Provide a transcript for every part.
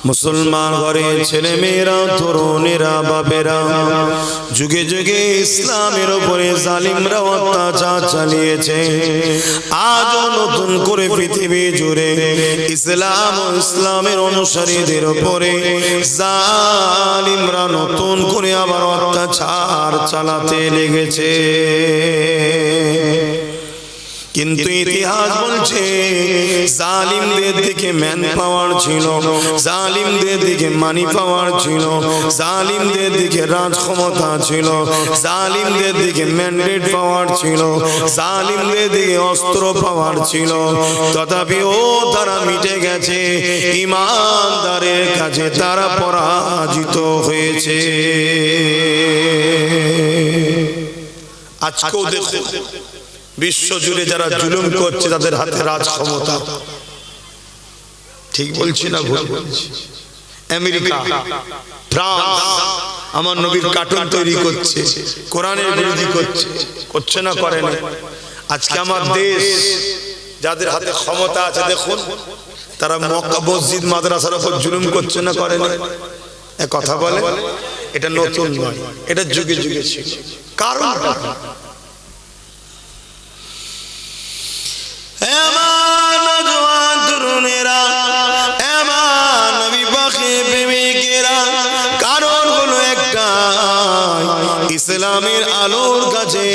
মুসলমান ঘরের ছেলে মেয়েরা, তরুণেরা, বাবেরা যুগে যুগে ইসলামের উপরে জালিমরা অত্যাচার চালিয়েছে। আজও নতুন করে পৃথিবী জুড়ে ইসলাম ও ইসলামের অনুসারীদের উপরে জালিমরা নতুন করে আবার অত্যাচার চালাতে লেগেছে। কিন্তু ইতিহাস বলছে জালিমদের দিকে ম্যান পাওয়ার ছিল, জালিমদের দিকে মানি পাওয়ার ছিল, জালিমদের দিকে রাজ ক্ষমতা ছিল, জালিমদের দিকে ম্যান্ডেট পাওয়ার ছিল, জালিমদের দিকে অস্ত্র পাওয়ার ছিল। তথাপিও তারা মিটে গেছে, ঈমানদারের কাছে তারা পরাজিত হয়েছে। আজকেও দেখো বিশ্ব জুড়ে যারা জুলুম করছে তাদের হাতে রাজ ক্ষমতা। ঠিক বলছি না ভুল বলছি? আমেরিকা, ফ্রান্স আমার নবীর কার্টুন তৈরি করছে, কোরআনের বিরোধী করছে, করছে না করে না? আজকে আমার দেশ যাদের হাতে ক্ষমতা আছে দেখুন, তারা মক্কা মসজিদ মাদ্রাসার উপর জুলুম করছে না করে না? এক কথা বলে, এটা নতুন নয়, এটা যুগে যুগে ছিল। কারণ কারণ হলো একটা, ইসলামের আলোর কাছে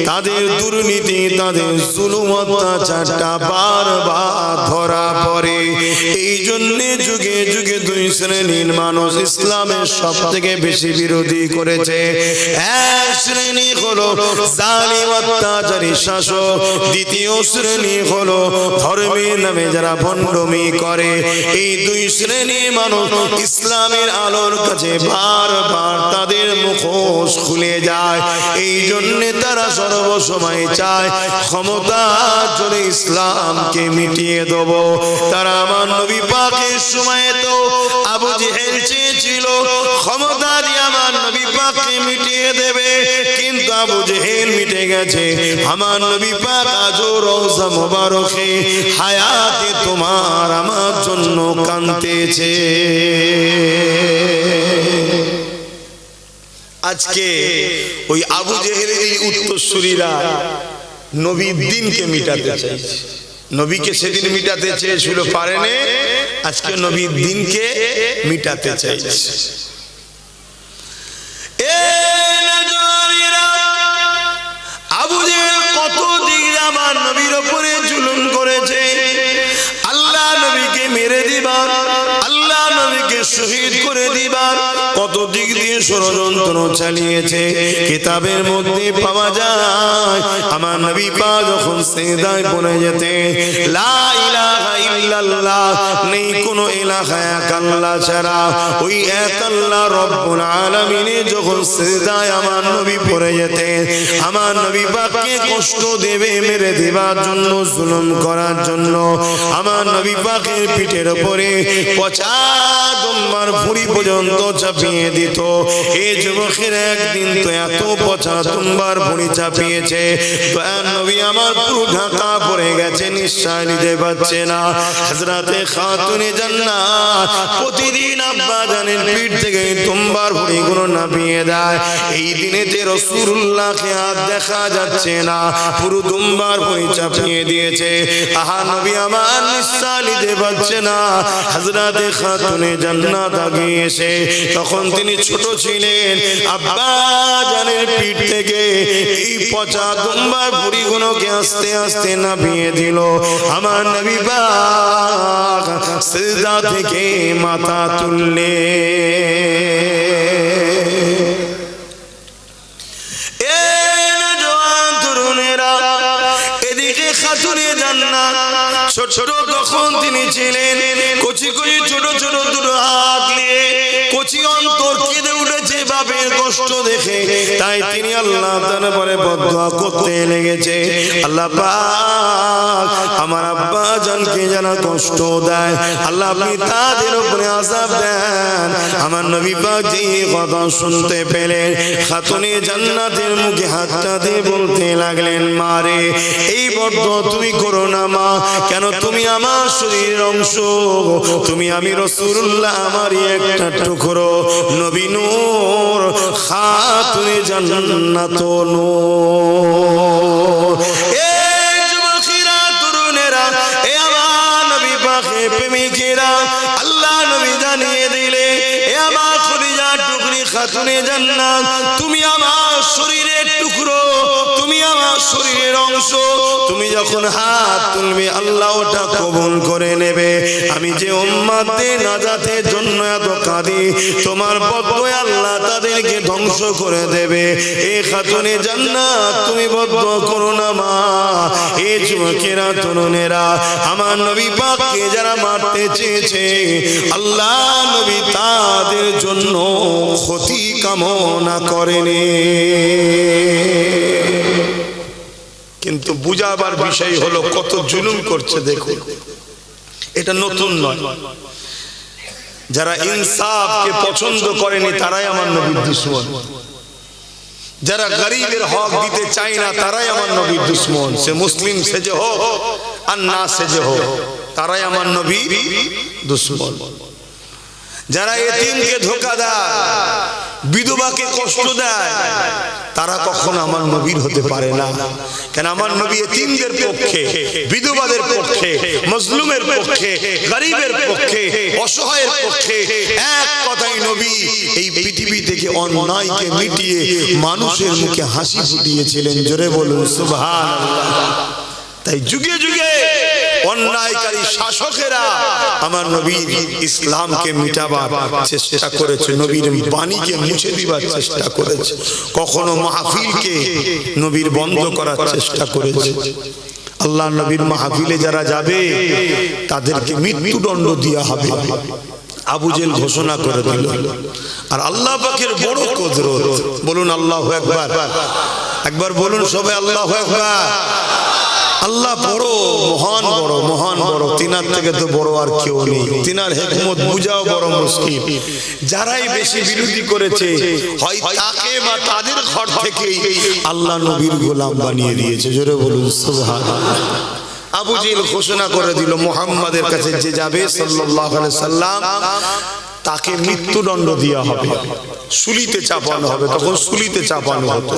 তাদের দুর্নীতি, তাদের জুলুম অত্যাচারটা বারবার ধরা পড়ে। এই জন্যে যুগে যুগে দুই শ্রেণীর মানুষ ইসলামের সব থেকে বেশি বিরোধী করেছে। এক শ্রেণী হলো জালিম অত্যাচারী শাসক, দ্বিতীয় শ্রেণী হলো ধর্মের নামে যারা ভণ্ডামি করে। এই দুই শ্রেণীর মানুষ ইসলামের আলোর কাছে বারবার তাদের মুখোশ খুলে যায়। এই জন্যে তারা সর্বসময় চায় ক্ষমতার জোরে ইসলামকে মিটিয়ে দেব। তারা আমার নবী পাকের সময়ে তো আবু জেহেল চেয়েছিল ক্ষমতা দিয়ে আমার নবী পাককে মিটিয়ে দেবে, কিন্তু আবু জেহেল মিটে গেছে। আমার নবী পাক আজও রওজা মুবারকে হায়াতে তোমার আমার জন্য কাঁদতেছে। আজকে ওই আবু জেহেলের এই উত্তরসূরিরা নবীর দ্বীনকে মিটাতে চাইছে। নবীকে সেদিন মিটাতে চেয়েছিল, পারেনি, আজকে নবীর দ্বীনকে মিটাতে চাইছে। আবু জেহেল কত দিন আমার নবীর উপরে জুলুম করেছে। আল্লাহ নবীকে মেরে দিবার, আল্লাহ নবীকে শহীদ করে দিবার কত দিক দিয়ে ষড়যন্ত্র চালিয়েছে। কিতাবের মধ্যে পাওয়া যায় আমার নবী পাক যখন সিজদায় পড়ে যেতে, লা ইলাহা ইল্লাল্লাহ, নেই কোনো ইলাহা এক আল্লাহ ছাড়া, ওই এক আল্লাহ রব্বুল আলামিনে যখন সিজদায় আমার নবী পড়ে যেতে, আমার নবী পাককে কষ্ট দেবে, মেরে দেবার জন্য, জুলুম করার জন্য আমার নবী পাকের পিঠের উপরে পচা দুম্বার ভুঁড়ি পর্যন্ত চাপিয়ে দিত। এই যুবকের একদিন তো এত পচা দুম্বার ভুঁড়ি চাপিয়েছে, দয়ার নবী আমার পুরো ঢাকা পড়ে গেছে, নিঃশ্বাস নিতে পারছে না। হযরতে খাতুনে জান্নাত প্রতিদিন আব্বা জানের পিঠ থেকে দুম্বার ভুঁড়িগুলো নামিয়ে দেয়। এই দিনেতে রাসূলুল্লাহকে আর দেখা যাচ্ছে না, পুরো দুম্বার ভুঁড়ি চাপিয়ে দিয়েছে। আহা নবী আমার নিঃশ্বাস নিতে পারছে না। হযরতে খাতুনে জান্নাত আগে এসে, তখন তিনি ছোট ছিলেন, আব্বা জানের পিঠ থেকে এই পচা দুম্বার ভুঁড়িগুলোকে আস্তে আস্তে নামিয়ে দিল। আমার নবী পাক সিজদা থেকে মাথা তুললে খাতুনে জান্নাত ছোট ছোট তখন তিনি ছিলেন, কচি কচি ছোট ছোট দুটো হাত নিয়ে কচি অন্তর কেঁদে উঠেছে বাপের কষ্ট দেখে। তাই তিনি আল্লাহ তাআলার পরে বদদুয়া করতে লেগেছে, আল্লাহ পাক আমার আব্বা জানকে যারা কষ্ট দেয় আল্লাহ আপনি তাদের উপরে আযাব দেন। আমার নবী পাক যে কথা শুনতে পেলেন খাতুনে জান্নাতের মুখে হাতটা দিয়ে বলতে লাগলেন, মা রে এই বদদুয়া তুমি করো না মা, কেন তুমি আমার শরীরের অংশ, তুমি আমি রাসূলুল্লাহ আমারই একটা টুকরো, নবী নূর খাতুনে জান্নাত নূর। এই যুবকেরা তরুণেরা, এ আমার নবী পাকের প্রেমিকেরা, আল্লাহ নবী জানিয়ে দিলে এ আমার খদিজা টুকরি খাতুনে জান্নাত, তুমি আমার শরীরের টুকরো, তুমি আমার শরীরের অংশ, তুমি যখন হাত তুলবে আল্লাহ ওটা কবুল করে নেবে। আমি যে উম্মতের নাজাতের জন্য এত কাঁদি, তোমার বদদুয়া আল্লাহ তাদেরকে ধ্বংস করে দেবে। এই খাতুনে জান্নাত তুমি বদদুয়া করো না মা। এই যুবকেরা তরুণেরা, আমার নবী পাককে যারা মারতে চেয়েছে আল্লাহ নবী তাদের জন্য ক্ষতি কামনা করেনি। কিন্তু বুঝাবার বিষয় হলো কত জুলুম করছে দেখুন, এটা নতুন নয়। যারা ইনসাফকে পছন্দ করেনি তারাই আমার নবীর দুশমন, যারা গরিবের হক দিতে চায় না তারাই আমার নবীর দুশমন, সে মুসলিম সেজে হোক আর না সেজে হোক, তারাই আমার নবীর দুশমন। যারা এতিমকে ধোঁকা দেয়, বিধবাকে কষ্ট দেয়, তারা কখনো আমার নবীর হতে পারে না। কেন আমার নবী এতিমদের পক্ষে, বিধবাদের পক্ষে, মজলুমের পক্ষে, গরিবের পক্ষে, অসহায়ের পক্ষে। এক কথাই নবী এই পৃথিবী থেকে অন্যায়কে মিটিয়ে মানুষের মুখে হাসি ফুটিয়েছিলেন। জোরে বলুন সুবহানাল্লাহ। তাই যুগে যুগে অন্যায়কারী শাসকেরা আমার নবীর ইসলামকে মিটাবার চেষ্টা করেছে, নবীর বাণীকে মুছে দিবার চেষ্টা করেছে, কখনো মাহফিলকে নবীর বন্ধ করার চেষ্টা করেছে। আল্লাহ নবীর মাহফিলে যারা যাবে তাদেরকে মৃত্যুদণ্ড দেওয়া হবে, আবু জেল ঘোষণা করে দিল। আর আল্লাহ পাকের বড় কুদরত, বলুন আল্লাহু আকবার, একবার বলুন সবাই আল্লাহু আকবার। আল্লাহ বড়, মহান বড়, মহান বড়, তিনার থেকে তো বড় আর কেউ নেই। তিনার হিকমত বুঝাও বড় মুশকিল। যারাই বেশি বিরোধী করেছে হয় তাকে বা তাদের ঘর থেকেই আল্লাহ নবীর গোলাম বানিয়ে দিয়েছে। জোরে বলুন সুবহানাল্লাহ। আবু জেল ঘোষণা করে দিল মুহাম্মাদের কাছে যে যাবে সাল্লাল্লাহু আলাইহি সাল্লাম তাকে মৃত্যুদণ্ড দেওয়া হবে, সুলিতে চাপানো হবে। তখন সুলিতে চাপানো হতো,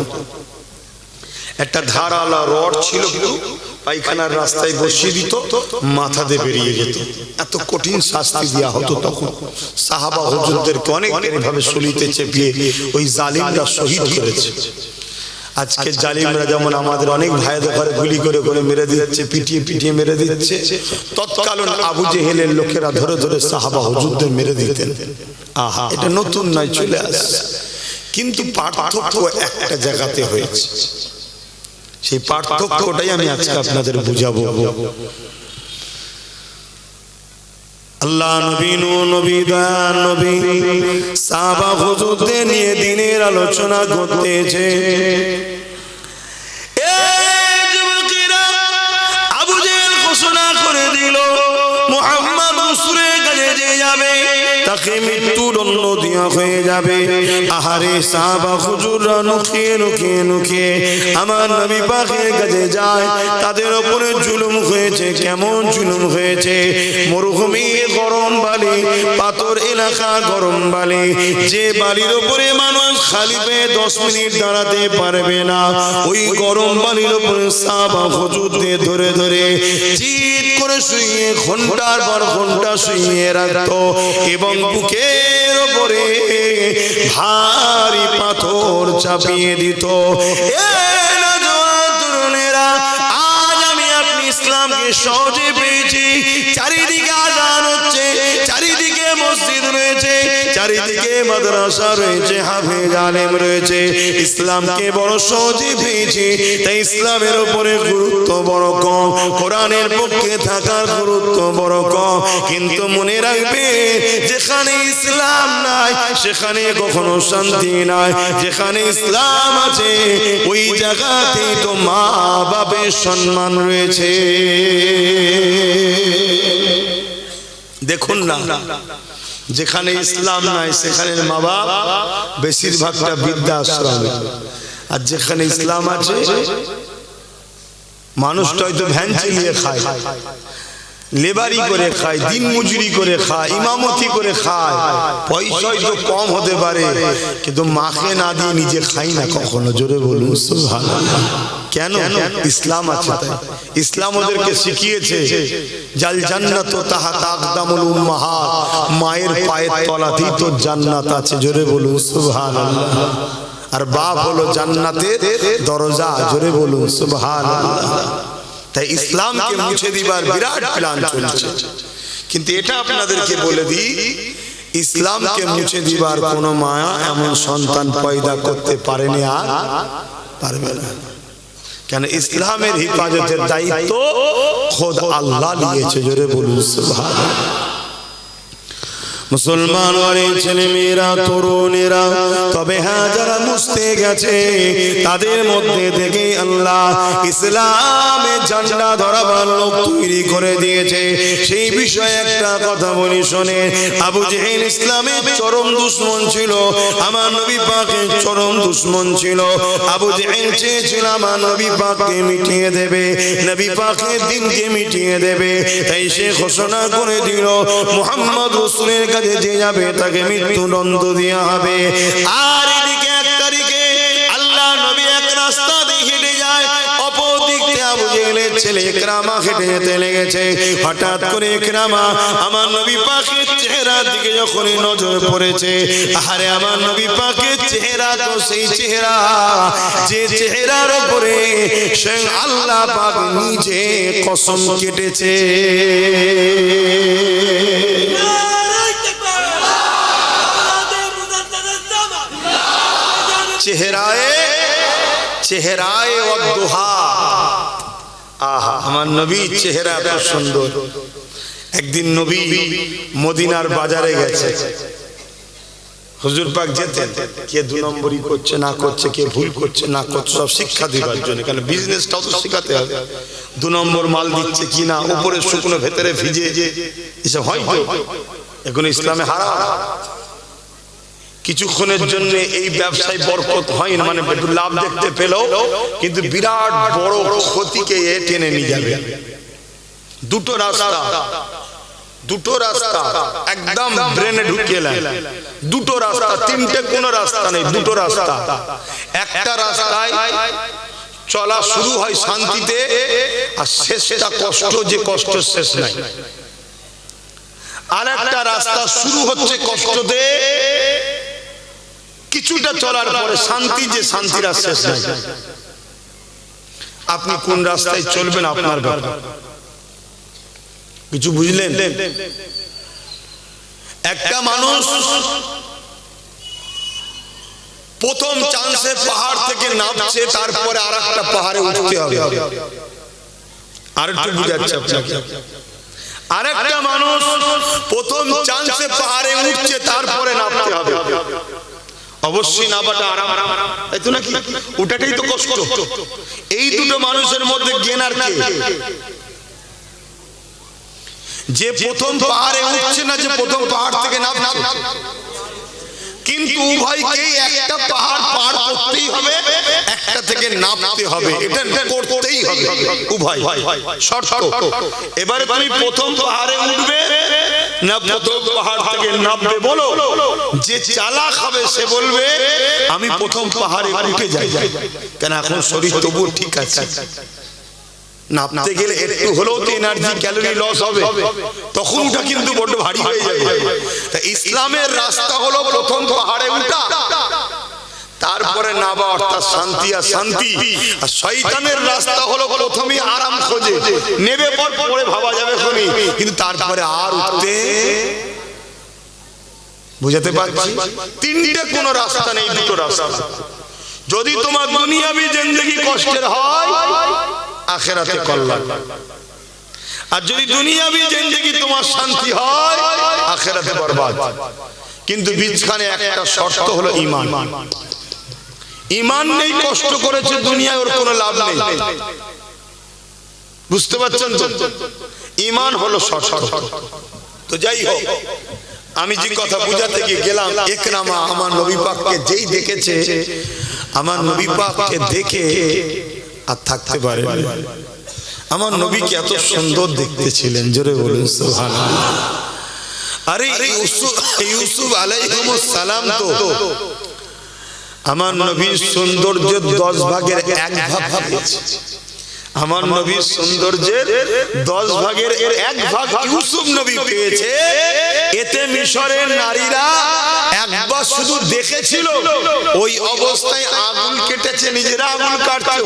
একটা ধারালা রড ছিল, পায়খানার রাস্তায় বসিয়ে দিত, মাথাতে বেরিয়ে যেত। এত কঠিন শাস্তি দেওয়া হতো তখন। সাহাবা হুজুরদেরকে অনেক ভাবে সুলিতে চেপিয়ে ওই জালিমরা শহীদ করেছে। আজকে জালিমরা যেমন আমাদের অনেক ভাইদের ঘরে গুলি করে করে মেরে দিচ্ছে, পিটিয়ে পিটিয়ে মেরে দিচ্ছে, তৎকালীন আবু জেহেলের লোকেরা ধরে ধরে সাহাবা হুজুরদের মেরে দিতেন। আহা, এটা নতুন নয়, চলে আসছে। কিন্তু পার্থক্য একটা জায়গাতে হয়েছে, সেই পার্থক্যটাই আমি আজকে আপনাদের বুঝাবো। আল্লাহ নবী নবী দয়ার নবী সাহাবা হুজুরদের নিয়ে দিনের আলোচনা করতেছে। এই যুবকেরা, আবু জেহেল ঘোষণা করে দিল মুহাম্মদ রাসূলের কাছে যে যাবে তাকে মৃত্যুদণ্ড দেওয়া হয়ে যাবে। আহারে সাহাবা হুজুররা লুকিয়ে লুকিয়ে লুকিয়ে আমার নবী পাকের কাছে যায়। তাদের উপরে জুলুম হয়েছে। কেমন জুলুম হয়েছে? মরুভূমি গরম বালি, পাথর এলাকা গরম বালি, যে বালির উপরে মানুষ খালি পেয়ে 10 মিনিট দাঁড়াতে পারবে না, ওই গরম বালির উপরে সাহাবা হুজুরদের ধরে ধরে চিৎ করে শুইয়ে ঘন্টার পর ঘন্টা শুইয়ে রাখতো এবং বুকের উপরে ভারী পাথর চাপিয়ে দিত। আজ আমি আপনি ইসলামকে সহজে পেয়েছি। চারিদিকে আযান হচ্ছে, চারিদিকে মসজিদ রয়েছে, চারিদিকে মাদ্রাসা রয়েছে, হাফেজ আলেম রয়েছে, ইসলামকে বড় সহজে পেয়েছে, তাই ইসলামের উপরে গুরুত্ব বড় কম, কোরআনের পক্ষে থাকার গুরুত্ব বড় কম। কিন্তু মনে রাখবে, যেখানে ইসলাম নাই সেখানে কখনো শান্তি নাই, যেখানে ইসলাম আছে ওই জায়গাতে তো মা বাপের সম্মান রয়েছে। দেখুন না, যেখানে ইসলাম নাই সেখানে মা বাপ বেশিরভাগটা বৃদ্ধাশ্রমে, আর যেখানে ইসলাম আছে মানুষটা হয়তো ভ্যান চালিয়ে খায়, লেবারি করে খায়, দিন মজুরি করে খায়, ইমামতি করে খায়, পয়সা হয়তো কম হতে পারে, কিন্তু মাকে না দিয়ে নিজে খাই না কখনো। জোরে বলুন সুবহানাল্লাহ। কেন? ইসলাম আছে তাই। ইসলাম ওদেরকে শিখিয়েছে জাল জান্নাতু তাহতা আকদামুল উম্মাহাত, মায়ের পায়ের তলাতেই তো জান্নাত আছে। জোরে বলুন সুবহানাল্লাহ। আর বাপ হলো জান্নাতের দরজা। জোরে বলুন সুবহানাল্লাহ। তাই ইসলামকে মুছে দিবার বিরাট প্ল্যান চলছে, কিন্তু এটা আপনাদেরকে বলে দিই, ইসলামকে মুছে দিবার কোনো মা এমন সন্তান পয়দা করতে পারেনি আর পারবে না। কেন? ইসলামের হিফাজতের দায়িত্ব খোদ আল্লাহ নিয়েছে। জোরে বলুন সুবহানাল্লাহ। মুসলমান ছেলে মেয়েরা, তরুণেরা, তবে হ্যাঁ যারা মুছতে গেছে তাদের মধ্যে থেকে আল্লাহ ইসলামের ঝান্ডা ধরাবার লোক তৈরি করে দিয়েছে। সেই বিষয়ে একটা কথা বলি শোনে। আবু জেহেল ইসলামের চরম দুশমন ছিল, আমার নবী পাকের চরম দুশমন ছিল। আবু জেহেল চেয়েছিল আমার নবী পাককে মিটিয়ে দেবে, নবী পাকের দিনকে মিটিয়ে দেবে। তাই সে ঘোষণা করে দিল, মুহাম্মদ রাসূলের কাছে যে যাবে তাকে মৃত্যুদণ্ড দেওয়া হবে। আর এদিকে 1 তারিখে আল্লাহ নবী এক রাস্তা দিয়ে হেঁটে যায়, অপর দিক থেকে আবু জেহেলের ছেলে ইকরামা হেঁটে যেতে লেগেছে। হঠাৎ করে ইকরামা আমার নবী পাকের চেহারার দিকে যখনই নজর পড়েছে, আরে আমার নবী পাকের চেহারা তো সেই চেহারা যে চেহারার উপরে স্বয়ং আল্লাহ পাক নিজে কসম কেটেছে। চেহারায় ওয়াদুহা, আহা আমার নবীর চেহারা এত সুন্দর। একদিন নবী মদিনার বাজারে গেছে, হুজুর পাক যেতেন, কে 2 নম্বরই করছে না করছে, কে ভুল করছে না করছে, সব শিক্ষা দিবার জন্য। কারণ বিজনেসটাও তো শেখাতে হবে, 2 নম্বর মাল দিচ্ছে কিনা, উপরে শুকনো ভেতরে ভিজে, এসব হয় তো এখন ইসলামে হারাম। কিছুক্ষণের জন্য এই ব্যবসায় বরকত হয় না, মানে একটু লাভ দেখতে পেলেও কিন্তু বিরাট বড় ক্ষতিকে টেনে নিয়ে যাবে। দুটো রাস্তা একদম ব্রেনে ঢুকিয়ে নেয়। দুটো রাস্তা, তিনটে কোনো রাস্তা নেই, দুটো রাস্তা। একটা রাস্তায় চলা শুরু হয় শান্তিতে, আর শেষটা কষ্ট, যে কষ্ট শেষ নাই। আর একটা রাস্তা শুরু হচ্ছে কষ্টতে, কিছুটা চলার পরে শান্তি, যে শান্তির আর শেষ নাই। আপনি কোন রাস্তায় চলবেন আপনার ব্যাপার। কিছু বুঝলেন? একটা মানুষ প্রথম চান্সে পাহাড় থেকে নামছে, তারপরে আর একটা পাহাড়ে উঠতে হবে। আর একটু বুঝাচ্ছি আপনাকে। আর একটা মানুষ প্রথম চান্সে পাহাড়ে উঠছে, তারপরে নামতে হবে। অবশ্যই নামাটা আরাম, তাই তো নাকি? ওটাটাই তো কষ্ট। এই দুটো মানুষের মধ্যে জ্ঞানার কে? যে প্রথম পাহাড়ে উঠছে না, যে প্রথম পাহাড় থেকে নামছে। কিন্তু উভয়কেই একটা পাহাড় পার করতেই হবে, একটা থেকে নামতে হবে, এটা করতেই হবে উভয় শর্ত। এবারে তুমি প্রথম পাহাড়ে উঠবে না প্রথম পাহাড় থেকে নামবে? বলো। যে চালাক হবে সে বলবে আমি প্রথম পাহাড়ে উঠে যাই, কেন এখন শরীর তবুও ঠিক আছে। নামতে গেলে একটু হলেও তো এনার্জি, ক্যালোরি লস হবে, তখন ওটা কিন্তু বড় ভারী হয়ে যাবে। তা ইসলামের রাস্তা হলো প্রথম পাহাড়ে উঠা, তারপরে নামা, অর্থাৎ শান্তি আর শান্তি। আর শয়তানের রাস্তা হলো প্রথমে আরাম খোঁজে, নেবে পর পরে ভাবা যাবে খনি, কিন্তু তারপরে আর উঠতে বুঝাতে পারছি? তিনটে কোন রাস্তা নেই, দুটো রাস্তা। যদি তোমার দুনিয়াবি জিন্দেগি কষ্টের হয়, আখিরাতে কল্যাণ। আর যদি দুনিয়াবি জিন্দেগি তোমার শান্তি হয়, আখিরাতে বরবাদ। কিন্তু বিচখানে একটা শর্ত হলো ঈমান। ঈমান নেই, কষ্ট করেছে দুনিয়ায়, ওর কোনো লাভ নেই। বুঝতে পারছেন তো? ঈমান হলো শর্ত। তো যাই হোক, আমি যে কথা বুঝাতে গিয়ে গেলাম, ইকরামা আমার নবী পাককে যেই দেখেছে, আমার নবী পাককে দেখে আর থাকতে পারে। আমার নবীকে এত সুন্দর দেখতে ছিলেন, জোরে বলুন সুবহানাল্লাহ। আরে ইউসুফ আলাইহিস সালাম তো আমার নবীর সৌন্দর্যের 10 ভাগের 1 ভাগ পেয়েছে। আমার নবীর সৌন্দর্যের 10 ভাগের 1 ভাগ ইউসুফ নবী পেয়েছে। এতে মিশরের নারীরা একবার শুধু দেখেছিল, ওই অবস্থায় আঙুল কেটেছে, নিজেরা আঙুল কাটছে।